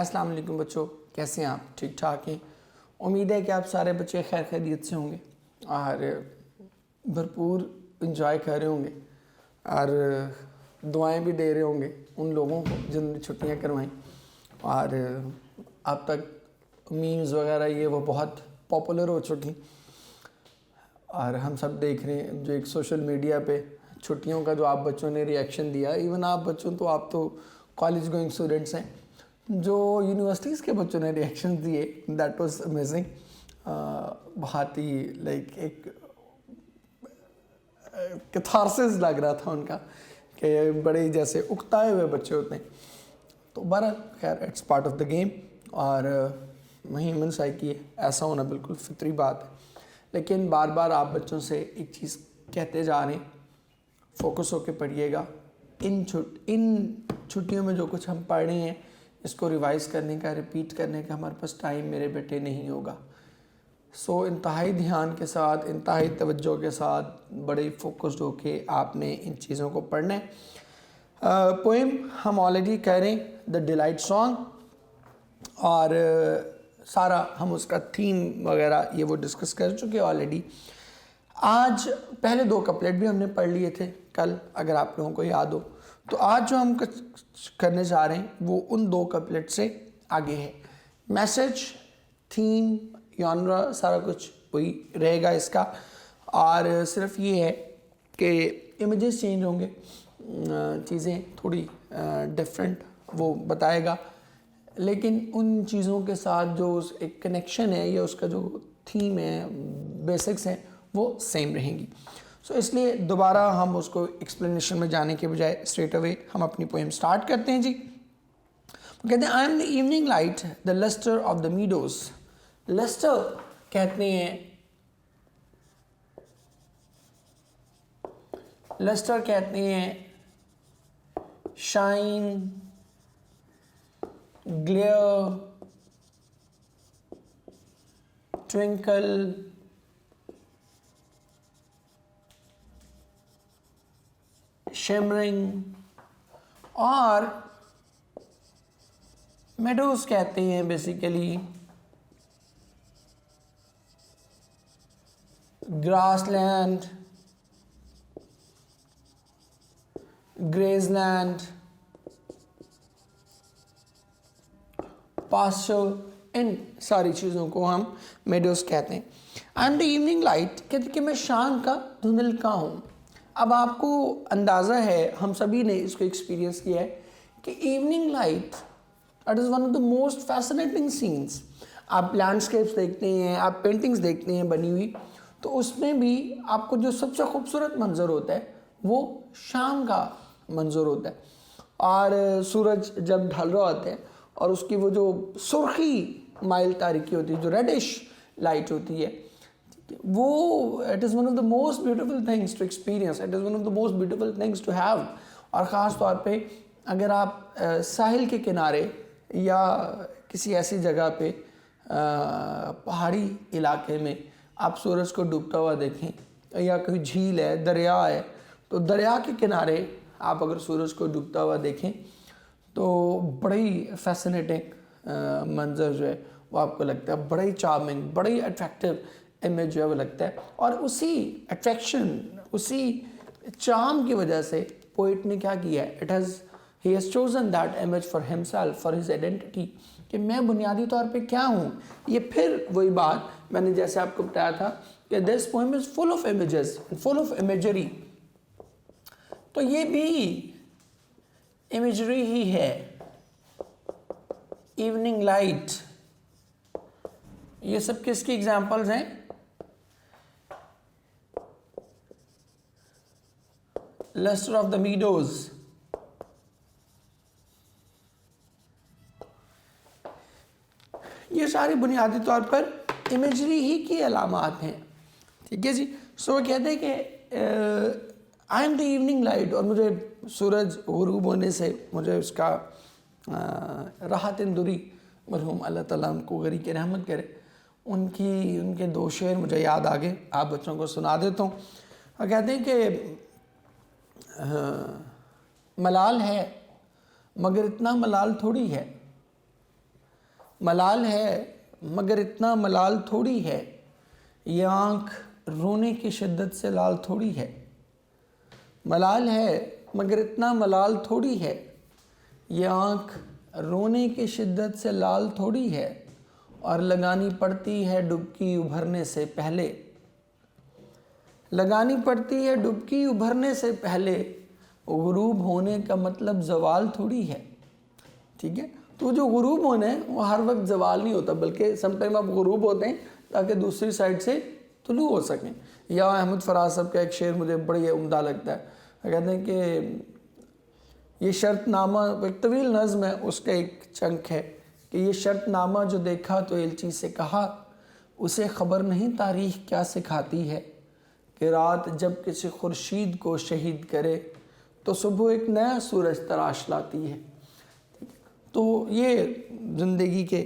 अस्सलाम वालेकुम बच्चों, कैसे हैं आप? ठीक ठाक हैं। उम्मीद है कि आप सारे बच्चे खैर खैरियत से होंगे और भरपूर इंजॉय कर रहे होंगे और दुआएं भी दे रहे होंगे उन लोगों को जिन्होंने छुट्टियां करवाई। और अब तक मीम्स वगैरह ये वो बहुत पॉपुलर हो चुकी और हम सब देख रहे हैं जो एक सोशल मीडिया पे छुट्टियों का जो आप बच्चों ने रिएक्शन दिया। इवन आप बच्चों तो आप तो कॉलेज गोइंग स्टूडेंट्स हैं, जो यूनिवर्सिटीज़ के बच्चों ने रिएक्शन दिए, दैट वाज अमेजिंग। बहुत ही लाइक एक कैथारसिस लग रहा था उनका कि बड़े जैसे उकताए हुए बच्चे होते हैं। तो बहरहाल खैर it's part of the game और वही मन साइकी है, ऐसा होना बिल्कुल फितरी बात है। लेकिन बार बार आप बच्चों से एक चीज़ कहते जा रहे हैं, फोकस होकर पढ़िएगा। इन छुट्टियों में जो कुछ हम पढ़ रहे हैं इसको रिवाइज़ करने का, रिपीट करने का हमारे पास टाइम मेरे बेटे नहीं होगा। सो इंतहाई ध्यान के साथ, इंतहाई तवज्जो के साथ, बड़े फोकस्ड होके आपने इन चीज़ों को पढ़ना है। पोएम हम ऑलरेडी कह रहे हैं द डिलाइट सॉन्ग और सारा हम उसका थीम वगैरह ये वो डिस्कस कर चुके ऑलरेडी। आज पहले 2 कपलेट भी हमने पढ़ लिए थे कल, अगर आप लोगों को याद हो। तो आज जो हम करने जा रहे हैं वो उन 2 कपलेट से आगे है। मैसेज, थीम, जॉनरा सारा कुछ वही रहेगा इसका, और सिर्फ ये है कि इमेजेस चेंज होंगे, चीज़ें थोड़ी डिफरेंट वो बताएगा, लेकिन उन चीज़ों के साथ जो एक कनेक्शन है या उसका जो थीम है, बेसिक्स हैं, वो सेम रहेंगी। सो इसलिए दोबारा हम उसको एक्सप्लेनेशन में जाने के बजाय स्ट्रेट अवे हम अपनी पोएम स्टार्ट करते हैं जी। कहते हैं I am the evening light the lustre of the meadows. Lustre कहते हैं, लस्टर कहते हैं शाइन, ग्लेयर, ट्विंकल, शिमरिंग, और मेडोज कहते हैं बेसिकली ग्रासलैंड, ग्रेजलैंड, पास्चर, इन सारी चीज़ों को हम मेडोज कहते हैं। एंड द इवनिंग लाइट कहते कि मैं शाम का धुंधलका हूँ। अब आपको अंदाज़ा है, हम सभी ने इसको एक्सपीरियंस किया है कि evening light it is one of the most fascinating scenes. आप लैंडस्केप्स देखते हैं, आप पेंटिंग्स देखते हैं बनी हुई, तो उसमें भी आपको जो सबसे खूबसूरत मंजर होता है वो शाम का मंजर होता है। और सूरज जब ढल रहा होता है और उसकी वो जो सुर्खी माइल तारीकी होती है, जो रेडिश लाइट होती है, वो it is one of the most beautiful things to experience, it is one of the most beautiful things to have. और ख़ास तौर पे अगर आप साहिल के किनारे या किसी ऐसी जगह पे पहाड़ी इलाके में आप सूरज को डूबता हुआ देखें, या कोई झील है, दरिया है, तो दरिया के किनारे आप अगर सूरज को डूबता हुआ देखें तो बड़ी फैसिनेटिंग मंजर जो है वो आपको लगता है, बड़ा ही चार्मिंग, बड़ा ही अट्रैक्टिव इमेज जो है वो लगता है। और उसी अट्रैक्शन, उसी चार्म की वजह से पोइट ने क्या किया है, he has chosen that image for himself, for his identity, कि मैं बुनियादी तौर पे क्या हूँ। ये फिर वही बात मैंने जैसे आपको बताया था कि this poem is full of images, full of imagery. तो ये भी इमेजरी ही है। इवनिंग लाइट, ये सब किसकी एग्जाम्पल्स हैं? लस्टर ऑफ द मीडोज, ये सारी बुनियादी तौर पर इमेजरी ही की अलामात हैं। ठीक है जी। सो कहते हैं कि I am the evening light, और मुझे सूरज गुरूब होने से मुझे उसका राहत दुरी, मरहूम अल्लाह ताला उनको गरी की रहमत करे, उनके 2 शेर मुझे याद आ गए, आप बच्चों को सुना देता हूँ। और कहते हैं कि मलाल है मगर इतना मलाल थोड़ी है, मलाल है मगर इतना मलाल थोड़ी है, ये आँख रोने की शिद्दत से लाल थोड़ी है। मलाल है मगर इतना मलाल थोड़ी है, ये आँख रोने की शिद्दत से लाल थोड़ी है, और लगानी पड़ती है डुबकी उभरने से पहले। लगानी पड़ती है डुबकी उभरने से पहले, गुरूब होने का मतलब जवाल थोड़ी है। ठीक है, तो जो गुरूब होना है वो हर वक्त जवाल नहीं होता, बल्कि समटाइम आप गुरूब होते हैं ताकि दूसरी साइड से तुलू हो सकें। या अहमद फराज साहब का एक शेर मुझे बड़ी उम्दा लगता है, कहते हैं कि ये शर्तनामा, एक तवील नज़्म है, उसका एक चंक है कि ये शर्तनामा जो देखा तो एलची से कहा, उसे ख़बर नहीं तारीख़ क्या सिखाती है, कि रात जब किसी खुर्शीद को शहीद करे तो सुबह एक नया सूरज तराश लाती है। तो ये ज़िंदगी के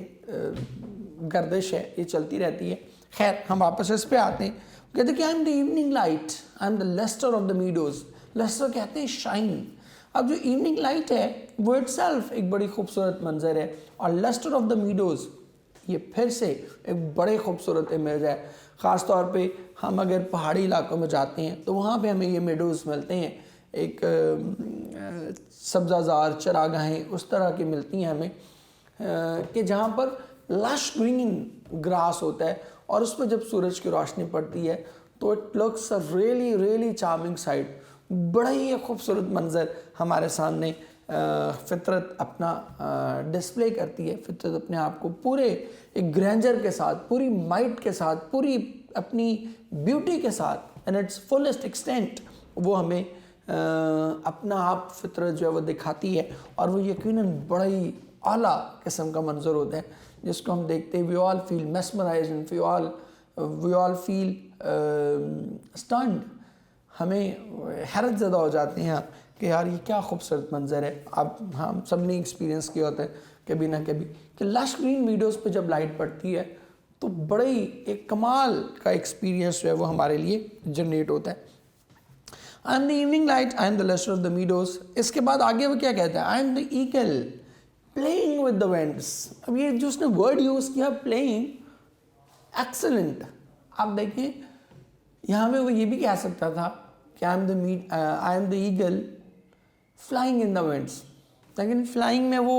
गर्दिश है, ये चलती रहती है। खैर, हम वापस इस पे आते हैं। कहते कि I am the evening light, I am the lustre of the meadows. Lustre कहते हैं शाइन। अब जो इवनिंग लाइट है वो इटसेल्फ एक बड़ी खूबसूरत मंजर है, और लेस्टर ऑफ द मीडोज़ ये फिर से एक बड़े खूबसूरत इमेज है। ख़ास तौर पे हम अगर पहाड़ी इलाकों में जाते हैं तो वहाँ पे हमें ये मेडोज़ मिलते हैं, एक सब्ज़ाज़ार चरागाहें उस तरह की मिलती हैं हमें, कि जहाँ पर लश ग्रीन ग्रास होता है, और उस पर जब सूरज की रोशनी पड़ती है तो it looks a really really charming site. बड़ा ही खूबसूरत मंजर हमारे सामने फितरत अपना डिस्प्ले करती है। फितरत अपने आप को पूरे एक ग्रैंडर के साथ, पूरी माइट के साथ, पूरी अपनी ब्यूटी के साथ, इन इट्स फुलेस्ट एक्सटेंट वो हमें अपना आप फितरत जो है वो दिखाती है। और वो यकीनन बड़ा ही आला किस्म का मंजर होता है, जिसको हम देखते हैं we all feel mesmerised, we all feel stunned. हमें हैरत ज़दा हो जाते हैं कि यार ये क्या खूबसूरत मंजर है। अब हम सब ने एक्सपीरियंस किया होता है कभी ना कभी कि लश ग्रीन मीडोज़ पे जब लाइट पड़ती है तो बड़ा ही एक कमाल का एक्सपीरियंस जो है वो हमारे लिए जनरेट होता है। I am the evening light, I am the lustre of the meadows. इसके बाद आगे वो क्या कहता है, I am the eagle playing with the winds. अब ये जो उसने वर्ड यूज़ किया प्लेइंग, एक्सलेंट। आप देखें यहाँ में वो ये भी कह सकता था कि I am the eagle flying in the winds, लेकिन फ्लाइंग में वो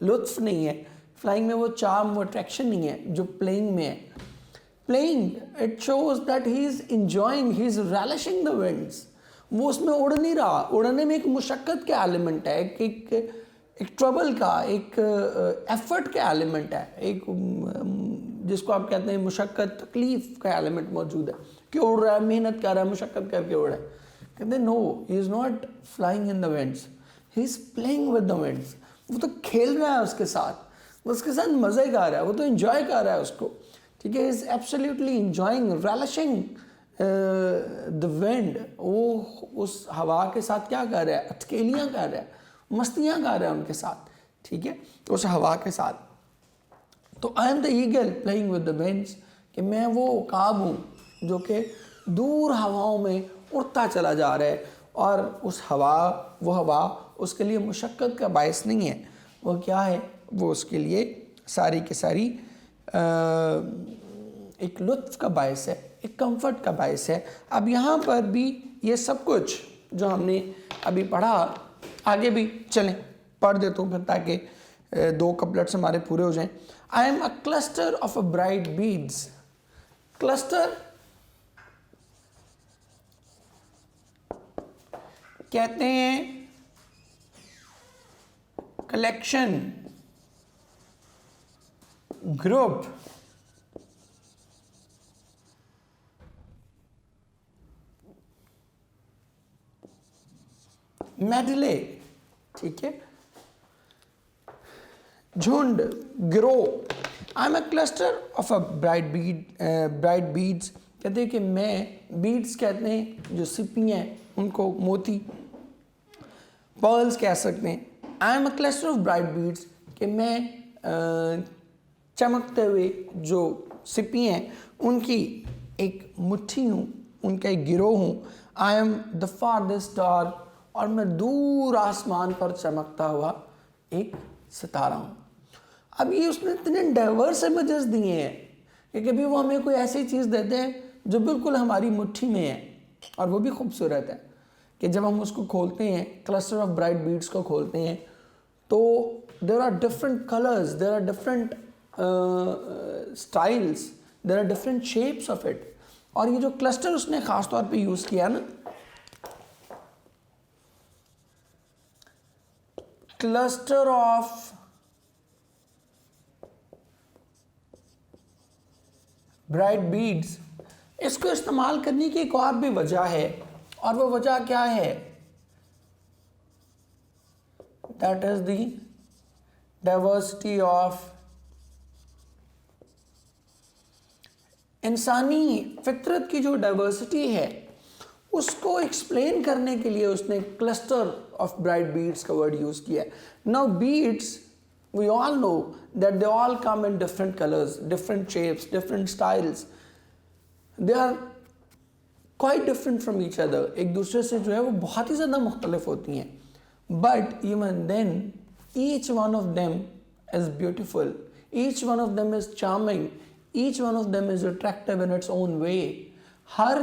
लुत्फ नहीं है, फ्लाइंग में वो चार्म, वो अट्रैक्शन नहीं है जो प्लेइंग में है। Playing it shows that he is enjoying, he is relishing the winds. वो उसमें उड़ नहीं रहा, उड़ने में एक मुशक्क़त का एलिमेंट है, एक ट्रबल का, एक एफर्ट का एलिमेंट है, एक जिसको आप कहते हैं मुशक्क़त, तकलीफ़ का एलिमेंट मौजूद है कि उड़ रहा है, मेहनत कर रहा है, मुशक्क़त करके उड़ रहा है। कहते हैं no, he is not flying in the winds, he is playing with the winds. वो तो खेल रहा है उसके साथ, उसके साथ मज़े कर रहा है, वो तो इन्जॉय कर रहा है उसको। ठीक है, is absolutely enjoying, relishing the wind. वो उस हवा के साथ क्या कर रहा है, अटकेलियाँ कर रहा है, मस्तियाँ कर रहा है उनके साथ। ठीक है, उस हवा के साथ। तो आई am the eagle playing with the winds, कि मैं वो काब हूँ जो कि दूर हवाओं में उड़ता चला जा रहा है, और उस हवा, वो हवा उसके लिए मुशक्क़त का बायस नहीं है। वो क्या है, वो उसके लिए सारी की सारी एक लुत्फ़ का बायस है, एक कंफर्ट का बायस है। अब यहाँ पर भी ये सब कुछ जो हमने अभी पढ़ा, आगे भी चलें पढ़ देता हूँ फिर, ताकि 2 कपलेट्स हमारे पूरे हो जाएं। I am a cluster of a bright beads. Cluster कहते हैं कलेक्शन, ग्रुप, मेडले। ठीक है, झुंड, grow. I am a cluster of a bright beads. कहते हैं कि मैं, बीड्स कहते हैं जो सिप्पियाँ हैं उनको, मोती, पर्ल्स कह सकते हैं। I am a cluster of bright beads, कि मैं चमकते हुए जो सिप्पियाँ हैं उनकी एक मुट्ठी हूँ, उनका एक गिरोह हूँ। आई एम द फारदेस्ट स्टार, और मैं दूर आसमान पर चमकता हुआ एक सितारा हूँ। अब ये उसने इतने डाइवर्स इमेजेस दिए हैं कि कभी वो हमें कोई ऐसी चीज़ देते हैं जो बिल्कुल हमारी मुट्ठी में है और वो भी खूबसूरत है कि जब हम उसको खोलते हैं, क्लस्टर ऑफ ब्राइट बीड्स को खोलते हैं, तो there are different colours, there are different styles, there are different shapes of it. और ये जो क्लस्टर उसने ख़ास तौर पे यूज़ किया ना, क्लस्टर ऑफ ब्राइट बीड्स, इसको इस्तेमाल करने की एक और भी वजह है, और वो वजह क्या है? That is the diversity of, इंसानी फितरत की जो डाइवर्सिटी है उसको एक्सप्लेन करने के लिए उसने क्लस्टर ऑफ ब्राइट बीड्स का वर्ड यूज किया है। Now beads, we all know that they all come in different colors, different shapes, different styles. They are quite different from each other. एक दूसरे से जो है वो बहुत ही ज़्यादा मुख्तलिफ होती हैं, but even then each one of them is beautiful, each one of them is charming, each one of them is attractive in its own way. हर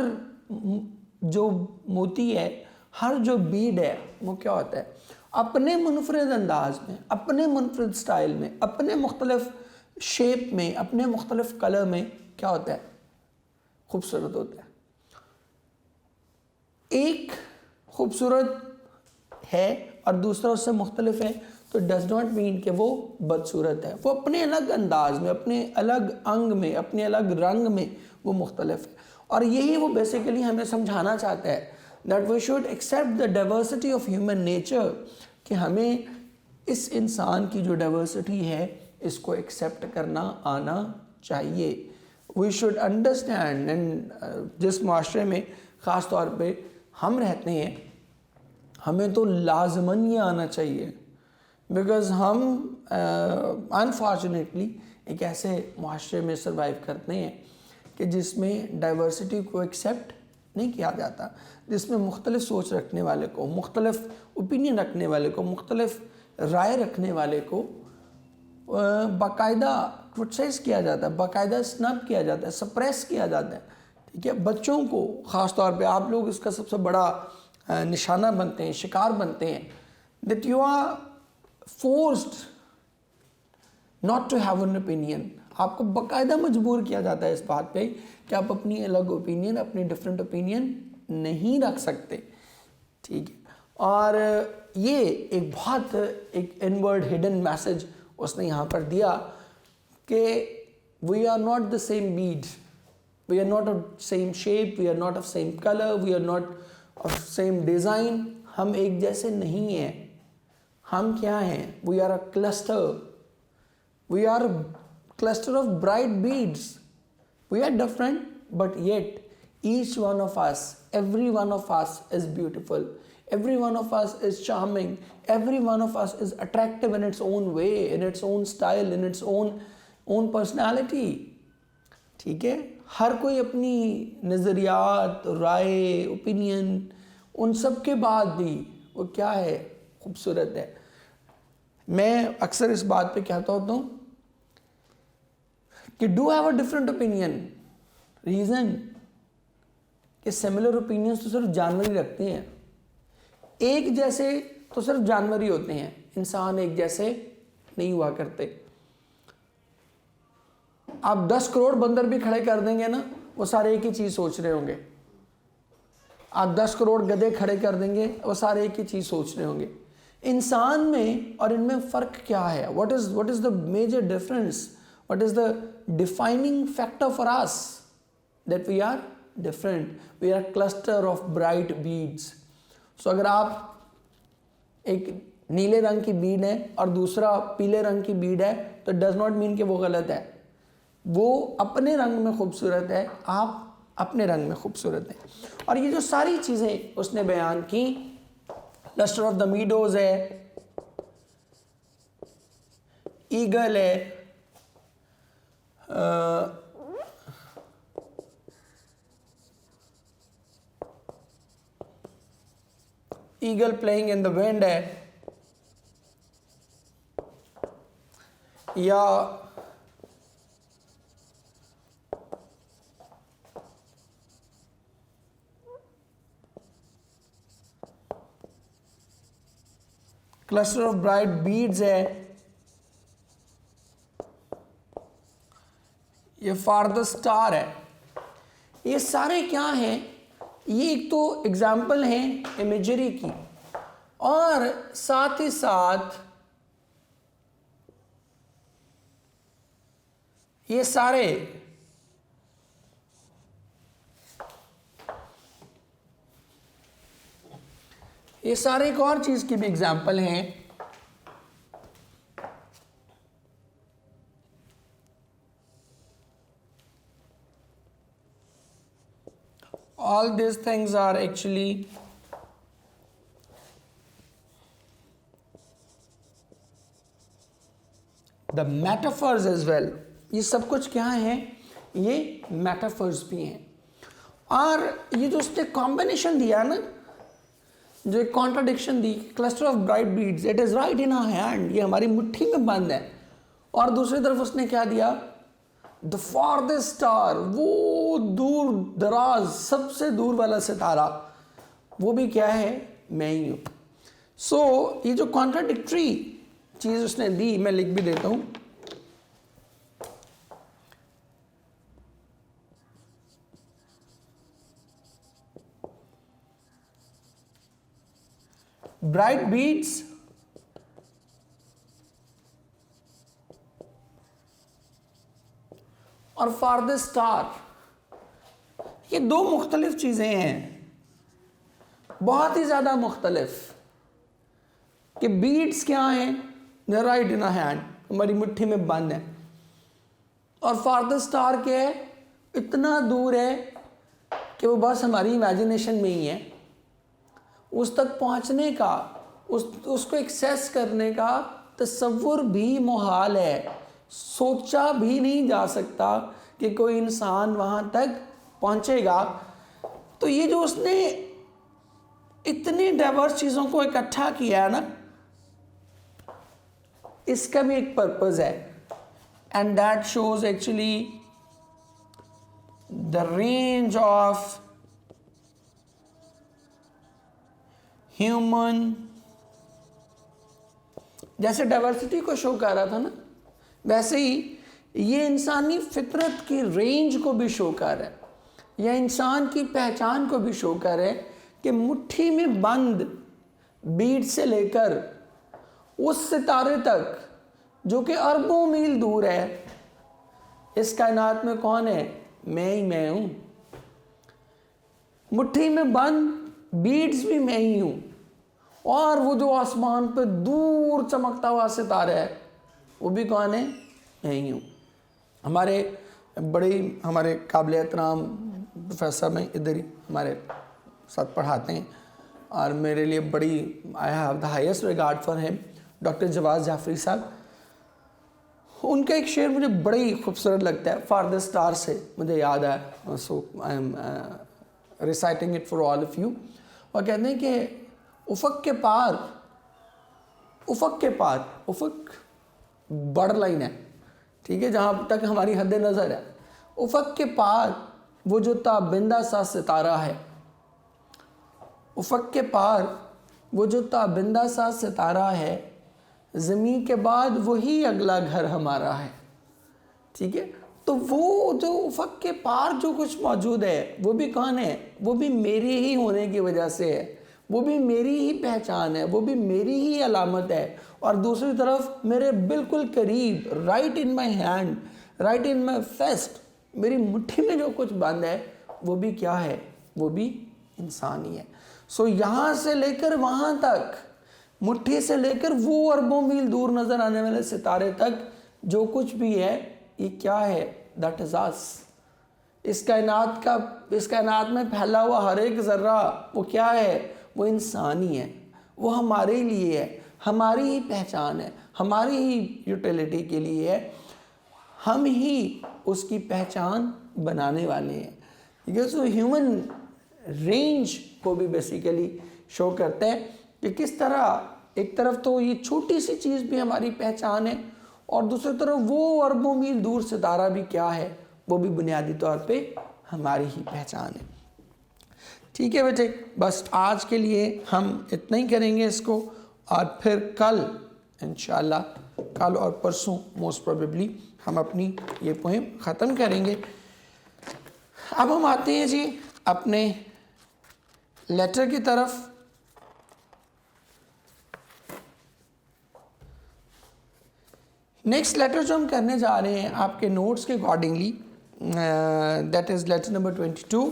जो मोती है, हर जो बीड है, वो क्या होता है? अपने मुनफरद अंदाज में, अपने मुनफरद स्टाइल में, अपने मुख्तलिफ शेप में, अपने मुख्तलिफ कलर में क्या होता है? खूबसूरत होता है। एक खूबसूरत है और दूसरा उससे मुख्तलिफ है, तो डज नॉट मीन कि वो बदसूरत है। वो अपने अलग अंदाज में, अपने अलग अंग में, अपने अलग रंग में वो मुख्तलिफ है। और यही वो बेसिकली हमें समझाना चाहता है, that we should accept the diversity of human nature, कि हमें इस इंसान की जो डाइवर्सिटी है इसको एक्सेप्ट करना आना चाहिए। वी शुड अंडरस्टैंड, एंड जिस माशरे में ख़ास तौर पे हम रहते हैं, हमें तो लाजमन ये आना चाहिए, बिकॉज़ हम अनफॉर्चुनेटली एक ऐसे माशरे में सर्वाइव करते हैं कि जिसमें डाइवर्सिटी को एक्सेप्ट नहीं किया जाता, जिसमें मुख्तलिफ सोच रखने वाले को, मुख्तलिफ ओपिनियन रखने वाले को, मुख्तलिफ राय रखने वाले को बाकायदा क्रिटिसाइज़ किया जाता है, बाकायदा स्नब किया जाता है, सप्रेस किया जाता है। ठीक है, बच्चों को ख़ास तौर पे आप लोग इसका सबसे बड़ा निशाना बनते हैं, शिकार बनते हैं, that you are forced not to have an opinion. आपको बाकायदा मजबूर किया जाता है इस बात पे कि आप अपनी अलग ओपिनियन, अपनी डिफरेंट ओपिनियन नहीं रख सकते। ठीक है, और ये एक बहुत एक इनवर्ड हिडन मैसेज उसने यहाँ पर दिया कि we are not the same bead, we are not of same shape, we are not of same colour, we are not of same design. हम एक जैसे नहीं हैं। हम क्या हैं? We are a cluster, we are cluster of bright beads. We are different, but yet each one of us, every one of us is beautiful. Every one of us is charming. Every one of us is attractive in its own way, in its own style, in its own personality. ठीक है, हर कोई अपनी नज़रियात, राय, opinion, उन सब के बाद भी वो क्या है? खूबसूरत है। मैं अक्सर इस बात पे कहता होता हूँ कि do have a different opinion. Reason कि सिमिलर ओपिनियंस तो सिर्फ जानवर ही रखते हैं, एक जैसे तो सिर्फ जानवर ही होते हैं, इंसान एक जैसे नहीं हुआ करते। आप 10 करोड़ बंदर भी खड़े कर देंगे ना, वो सारे एक ही चीज़ सोच रहे होंगे। आप 10 करोड़ गधे खड़े कर देंगे, वो सारे एक ही चीज़ सोच रहे होंगे। इंसान में और इनमें फ़र्क क्या है? What is the major difference? What is the defining factor for us? That we are different. We are a cluster of bright beads. So अगर आप एक नीले रंग की बीड है और दूसरा पीले रंग की बीड है, तो does not mean कि वो गलत है। वो अपने रंग में खूबसूरत है, आप अपने रंग में खूबसूरत हैं। और ये जो सारी चीज़ें उसने बयान की, लस्टर ऑफ द मीडोज है, ईगल है, eagle playing in the wind है, या क्लस्टर ऑफ ब्राइट बीड्स है, ये फारदेस्ट स्टार है। ये सारे क्या हैं? ये एक तो एग्जाम्पल है इमेजरी की, और साथ ही साथ ये सारे एक और चीज की भी एग्जाम्पल हैं। All these things are actually the metaphors as well. ये सब कुछ क्या है? ये metaphors भी हैं। और ये जो उसने कॉम्बिनेशन दिया ना, जो एक कॉन्ट्राडिक्शन दी, cluster of bright beads, it is right in our hand, ये हमारी मुट्ठी में बंद है। और दूसरी तरफ उसने क्या दिया? द फारदेस्ट स्टार, वो दूर दराज सबसे दूर वाला सितारा, वो भी क्या है? मैं ही हूं। सो ये जो कॉन्ट्राडिक्टरी चीज उसने दी, मैं लिख भी देता हूं। ब्राइट बीड्स और फारदेस्ट स्टार, ये दो मुख्तलिफ चीजें हैं, बहुत ही ज्यादा मुख्तलिफ। कि बीड्स क्या हैं? राइट इन अ हैंड, हमारी मुट्ठी में बंद है। और फारदेस्ट स्टार क्या है? इतना दूर है कि वो बस हमारी इमेजिनेशन में ही है। उस तक पहुंचने का, उसको एक्सेस करने का तसव्वुर भी मुहाल है। सोचा भी नहीं जा सकता कि कोई इंसान वहां तक पहुंचेगा। तो ये जो उसने इतनी डाइवर्स चीज़ों को इकट्ठा किया है ना, इसका भी एक पर्पस है। And that shows actually the range of human, जैसे डाइवर्सिटी को शो कर रहा था ना, वैसे ही ये इंसानी फितरत की रेंज को भी शो कर रहा है, या इंसान की पहचान को भी शो कर रहा है कि मुट्ठी में बंद बीड से लेकर उस सितारे तक जो कि अरबों मील दूर है, इस कायनात में कौन है? मैं ही मैं हूं। मुट्ठी में बंद बीड्स भी मैं ही हूं। और वो जो आसमान पे दूर चमकता हुआ सितारा है, वो भी कौन है? मैं ही हूं। हमारे काबिल एहतराम प्रोफेसर में इधर ही हमारे साथ पढ़ाते हैं, और मेरे लिए I have the highest regard for him, doctor Jawad Jafri साहब। उनका एक शेर मुझे बड़ा ही खूबसूरत लगता है, फारदेस्ट स्टार से मुझे याद आया, so I am reciting it for all of you. और कहते हैं कि उफक के पार उफक बड़ लाइन है, ठीक है, जहाँ तक हमारी हद नज़र है। उफक के पार वो जो ताबिंदा सा सितारा है, उफक के पार वो जो ताबिंदा सा सितारा है, ज़मीन के बाद वही अगला घर हमारा है। ठीक है, तो वो जो उफक के पार जो कुछ मौजूद है, वो भी कौन है? वो भी मेरे ही होने की वजह से है, वो भी मेरी ही पहचान है, वो भी मेरी ही अलामत है। और दूसरी तरफ मेरे बिल्कुल करीब, right in my hand, right in my fest, मेरी मुट्ठी में जो कुछ बंद है, वो भी क्या है? वो भी इंसान ही है। सो यहाँ से लेकर वहाँ तक, मुट्ठी से लेकर वो अरबों मील दूर नज़र आने वाले सितारे तक जो कुछ भी है, ये क्या है? दैट इज अस। इस कायनात में फैला हुआ हर एक ज़र्रा वो क्या है? वो इंसान ही है। वो हमारे लिए है, हमारी ही पहचान है, हमारी ही यूटिलिटी के लिए है। हम ही उसकी पहचान बनाने वाले हैं। ठीक है, सो ह्यूमन रेंज को भी बेसिकली शो करता है कि किस तरह एक तरफ तो ये छोटी सी चीज़ भी हमारी पहचान है, और दूसरी तरफ वो अरबों मील दूर सितारा भी क्या है, वो भी बुनियादी तौर पे हमारी ही पहचान है। ठीक है बेटे, बस आज के लिए हम इतना ही करेंगे इसको, और फिर कल इंशाल्लाह, कल और परसों मोस्ट प्रोबेबली हम अपनी ये पोएम ख़त्म करेंगे। अब हम आते हैं जी अपने लेटर की तरफ। नेक्स्ट लेटर जो हम करने जा रहे हैं आपके नोट्स के accordingly, that is letter number 22।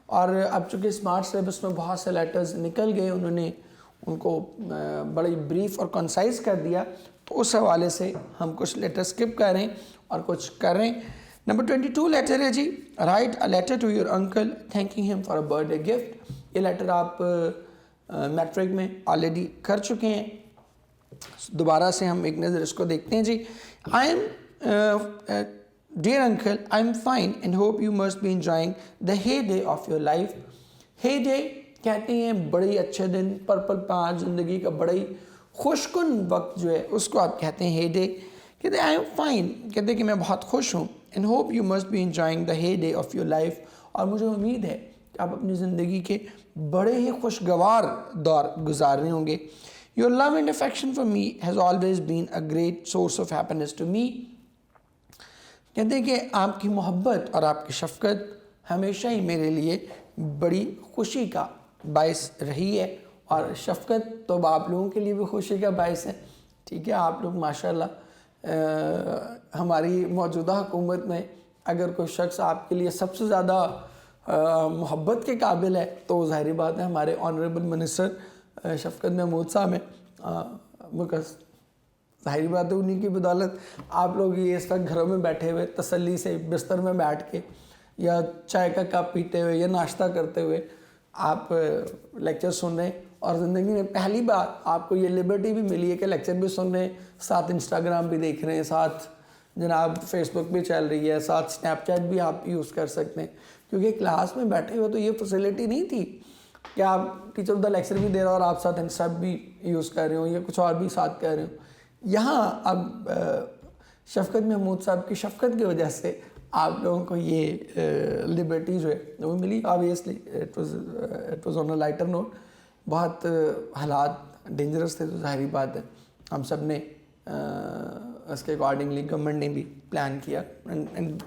और अब चूँकि स्मार्ट सिलेबस में बहुत से लेटर्स निकल गए, उन्होंने उनको बड़ी ब्रीफ और कंसाइज कर दिया, तो उस हवाले से हम कुछ लेटर स्किप कर रहे हैं और कुछ कर रहे हैं। नंबर 22 लेटर है जी, write a letter to your uncle thanking him for a birthday gift. ये लेटर आप मैट्रिक में ऑलरेडी कर चुके हैं, दोबारा से हम एक नज़र इसको देखते हैं जी। I am dear uncle, I am fine and hope you must be enjoying the heyday of your life. Heyday कहते हैं बड़े अच्छे दिन, पर्पल पाँच ज़िंदगी का बड़ा ही खुशकुन वक्त जो है उसको आप कहते हैं हे डे। कहते हैं आई एम फाइन, कहते हैं कि मैं बहुत खुश हूँ, and hope you must be enjoying the heyday of your life, और मुझे उम्मीद है कि आप अपनी ज़िंदगी के बड़े ही खुशगवार दौर गुजार रहे होंगे। Your love and affection for me has always been a great source of happiness to me। कहते हैं कि आपकी मोहब्बत और आपकी शफ़क़त हमेशा ही मेरे लिए बड़ी खुशी का बायस रही है, और शफ़क़त तो आप लोगों के लिए भी खुशी का बायस है। ठीक है, आप लोग माशाल्लाह हमारी मौजूदा हुकूमत में अगर कोई शख्स आपके लिए सबसे ज़्यादा मोहब्बत के काबिल है तो ज़ाहिर बात है हमारे ऑनरेबल मिनिस्टर शफ़क़त महमूद साहब हैं। मुकस ज़ाहिर बात है उन्हीं की बदौलत आप लोग ये इस वक्त घरों में बैठे हुए तसल्ली से बिस्तर में बैठ के या चाय का कप पीते हुए या नाश्ता करते हुए आप लेक्चर सुन रहे हैं, और ज़िंदगी में पहली बार आपको ये लिबर्टी भी मिली है कि लेक्चर भी सुन रहे हैं, साथ इंस्टाग्राम भी देख रहे हैं, साथ जनाब फेसबुक भी चल रही है, साथ स्नैपचैट भी आप यूज़ कर सकते हैं। क्योंकि क्लास में बैठे हुए तो ये फैसिलिटी नहीं थी कि आप टीचर द लेक्चर भी दे रहा हो और आप साथ इंस्टा भी यूज़ कर रहे हो या कुछ और भी साथ कर रहे हो। यहाँ अब शफ़क़त महमूद साहब की शफ़क़त की वजह से आप लोगों को ये लिबर्टी जो है वो मिली। Obviously it was on a lighter note. बहुत हालात डेंजरस थे, तो ज़ाहिर बात है हम सब ने उसके अकॉर्डिंगली गवर्नमेंट ने भी प्लान किया, and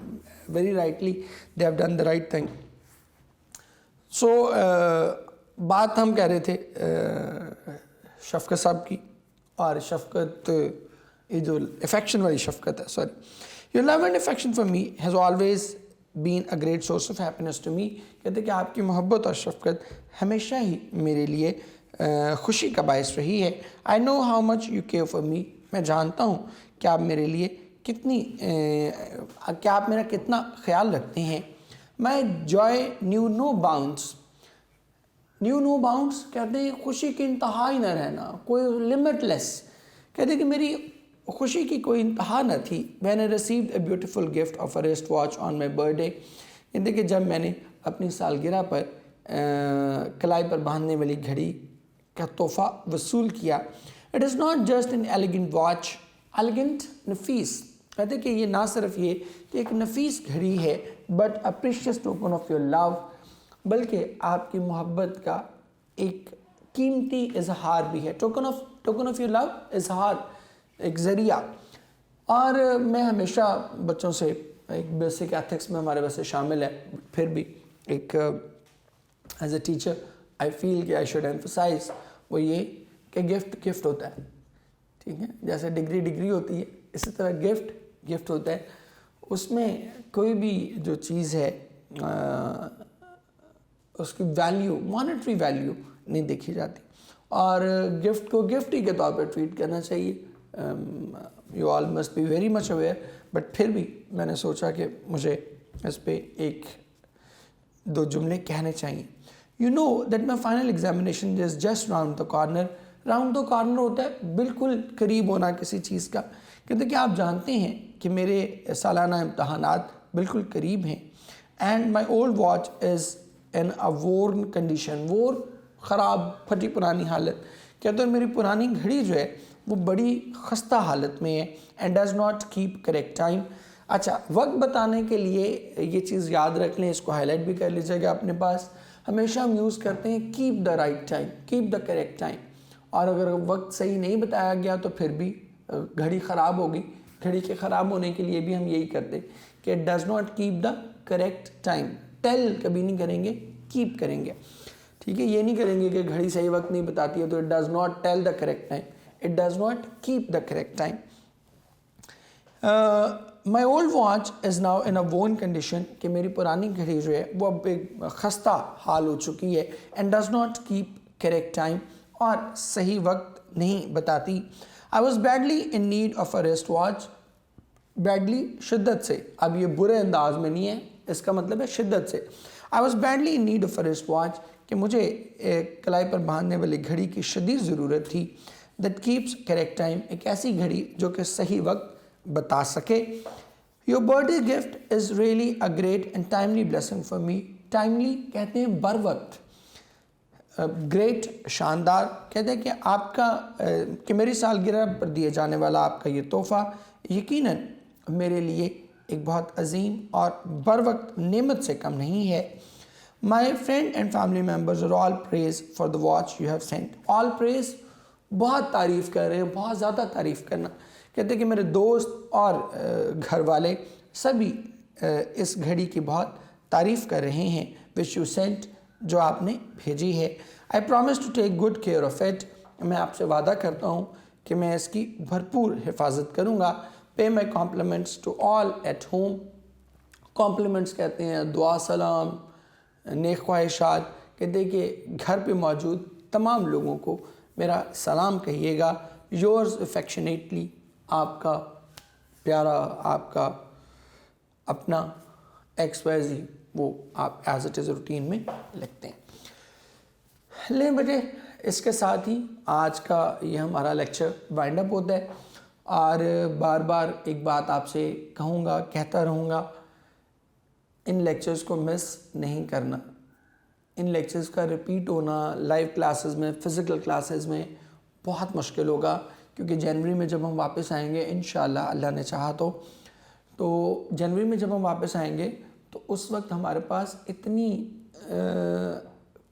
very rightly they have done the right thing. So बात हम कह रहे थे शफ़क़त साहब की, और शफ़क़त ये जो अफेक्शन वाली शफ़क़त है, sorry, your love and affection for me has always been a great source of happiness to me. कहते कि आपकी मोहब्बत और शफ़क़त हमेशा ही मेरे लिए खुशी का बायस रही है। I know how much you care for me, मैं जानता हूँ कि आप मेरे लिए कितनी क्या आप मेरा कितना ख्याल रखते हैं। My joy knew no bounds, knew no bounds कहते हैं खुशी की इंतहा ही न रहना, कोई लिमिटलेस। कहते हैं कि मेरी खुशी की कोई इंतहा न थी। मैंने I received a beautiful gift of a wrist watch on my birthday. कहते कि जब मैंने अपनी सालगिरह पर कलाई पर बांधने वाली घड़ी का तोहफ़ा वसूल किया। It is not just an elegant watch, elegant नफीस। कहते कि ये ना सिर्फ ये कि एक नफीस घड़ी है, but a precious token of your love, बल्कि आपकी मोहब्बत का एक कीमती इजहार भी है। टोकन ऑफ योर लव, इजहार, एक ज़रिया। और मैं हमेशा बच्चों से, एक बेसिक एथिक्स में हमारे वैसे शामिल है, फिर भी एक as a teacher I feel कि आई शुड एम्फसाइज, वो ये कि गिफ्ट होता है। ठीक है, जैसे डिग्री होती है, इसी तरह गिफ्ट होता है। उसमें कोई भी जो चीज़ है उसकी वैल्यू, मॉनेटरी वैल्यू नहीं देखी जाती, और गिफ्ट को गिफ्ट ही के तौर पर ट्रीट करना चाहिए। You all must be very much aware, but फिर भी मैंने सोचा कि मुझे इस पर एक दो जुमले कहने चाहिए। You know that my final examination is just round the corner. Round the corner होता है बिल्कुल करीब होना किसी चीज़ का। कहते कि आप जानते हैं कि मेरे सालाना इम्तहानात बिल्कुल करीब हैं। And my old watch is in a worn condition, वोर ख़राब फटी पुरानी हालत। कहते हैं मेरी पुरानी घड़ी जो है वो बड़ी खस्ता हालत में है and does not keep correct time. अच्छा, वक्त बताने के लिए ये चीज़ याद रख लें, इसको हाईलाइट भी कर लीजिएगा अपने पास। हमेशा हम यूज़ करते हैं keep the right time, keep the correct time, और अगर वक्त सही नहीं बताया गया तो फिर भी घड़ी ख़राब होगी। घड़ी के ख़राब होने के लिए भी हम यही करते कि does not keep the correct time. Tell कभी नहीं करेंगे, कीप करेंगे, ठीक है। ये नहीं करेंगे कि घड़ी सही वक्त नहीं बताती है तो it does not tell the correct time, it does not keep the correct time. My old watch is now in a worn condition, कि मेरी पुरानी घड़ी जो है वो अब एक खस्ता हाल हो चुकी है and does not keep correct time, और सही वक्त नहीं बताती। I was badly in need of a wrist watch, badly शिद्दत से, अब ये बुरे अंदाज में नहीं है, इसका मतलब है शिद्दत से। I was badly in need of a wrist watch, कि मुझे एक कलाई पर बांधने वाली घड़ी की शदीद ज़रूरत थी। दैट कीप्स करेक्ट टाइम, एक ऐसी घड़ी जो कि सही वक्त बता सके। Your birthday gift is really a great and timely blessing for me, timely कहते हैं बर वक्त, ग्रेट शानदार कहते हैं कि आपका कि मेरी सालगिरह पर दिए जाने वाला आपका ये तोहफ़ा यकीनन मेरे लिए एक बहुत अजीम और बर वक्त नेमत से कम नहीं है। My friend and family members are all praise for the watch you have sent, all praise बहुत तारीफ़ कर रहे हैं, बहुत ज़्यादा तारीफ़ करना। कहते हैं कि मेरे दोस्त और घर वाले सभी इस घड़ी की बहुत तारीफ़ कर रहे हैं, विच यू सेंट, जो आपने भेजी है। I promise to take good care of it, मैं आपसे वादा करता हूँ कि मैं इसकी भरपूर हिफाजत करूँगा। Pay my compliments to all at home, compliments कहते हैं दुआ सलाम, नेक ख्वाहिशात, कहते हैं कि घर पे मौजूद तमाम लोगों को मेरा सलाम कहिएगा। योर्स अफेक्शनेटली, आपका प्यारा, आपका अपना XYZ, वो आप एज इट इज़ रूटीन में लिखते हैं। ले बेटे, इसके साथ ही आज का ये हमारा लेक्चर वाइंड अप होता है, और बार बार एक बात आपसे कहूँगा, कहता रहूँगा, इन लेक्चर्स को मिस नहीं करना। इन लेक्चर्स का रिपीट होना लाइव क्लासेस में, फ़िज़िकल क्लासेस में बहुत मुश्किल होगा, क्योंकि जनवरी में जब हम वापस आएंगे इंशाल्लाह, अल्लाह ने चाहा तो जनवरी में जब हम वापस आएंगे तो उस वक्त हमारे पास इतनी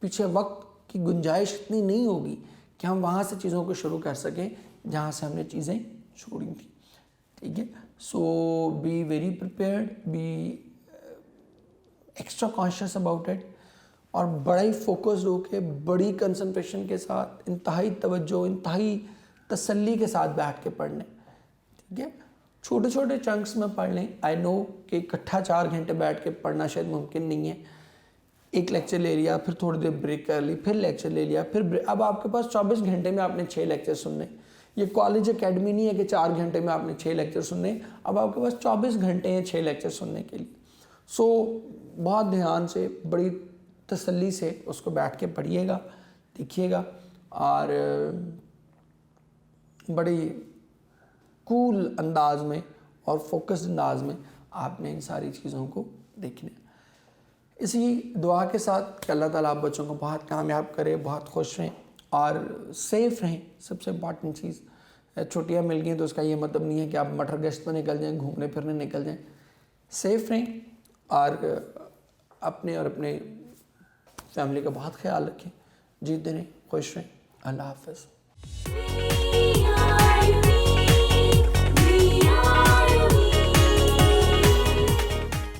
पीछे वक्त की गुंजाइश इतनी नहीं होगी कि हम वहाँ से चीज़ों को शुरू कर सकें जहाँ से हमने चीज़ें छोड़ी थी, ठीक है। So be very prepared, be extra conscious about it, और बड़ा ही फोकस्ड होके, बड़ी कंसंट्रेशन के साथ, इंतहाई तवज्जो, इंतहाई तसल्ली के साथ बैठ के पढ़ लें, ठीक है। छोटे छोटे चंक्स में पढ़ लें। आई नो कि इकट्ठा 4 घंटे बैठ के पढ़ना शायद मुमकिन नहीं है। एक लेक्चर ले लिया, फिर थोड़ी देर ब्रेक कर ली, फिर लेक्चर ले लिया, फिर ब्रेक। अब आपके पास 24 घंटे में आपने 6 लेक्चर सुनने। ये कॉलेज अकेडमी नहीं है कि 4 घंटे में आपने 6 लेक्चर सुनने, अब आपके पास 24 घंटे हैं 6 लेक्चर सुनने के लिए। सो बहुत ध्यान से, बड़ी तसल्ली से उसको बैठ के पढ़िएगा, देखिएगा, और बड़ी कूल अंदाज में और फोकस्ड अंदाज में आपने इन सारी चीज़ों को देखना है। इसी दुआ के साथ कि अल्लाह ताला आप बच्चों को बहुत कामयाब करे, बहुत खुश रहें और सेफ़ रहें। सबसे इम्पॉर्टेंट चीज़, छुट्टियाँ मिल गई तो उसका ये मतलब नहीं है कि आप मटर गश्त पर निकल जाएं, घूमने फिरने निकल जाएं। सेफ़ रहें और अपने फैमिली का बहुत ख्याल रखें। जीते रहें, खुश रहें। अल्लाह हाफ़िज़।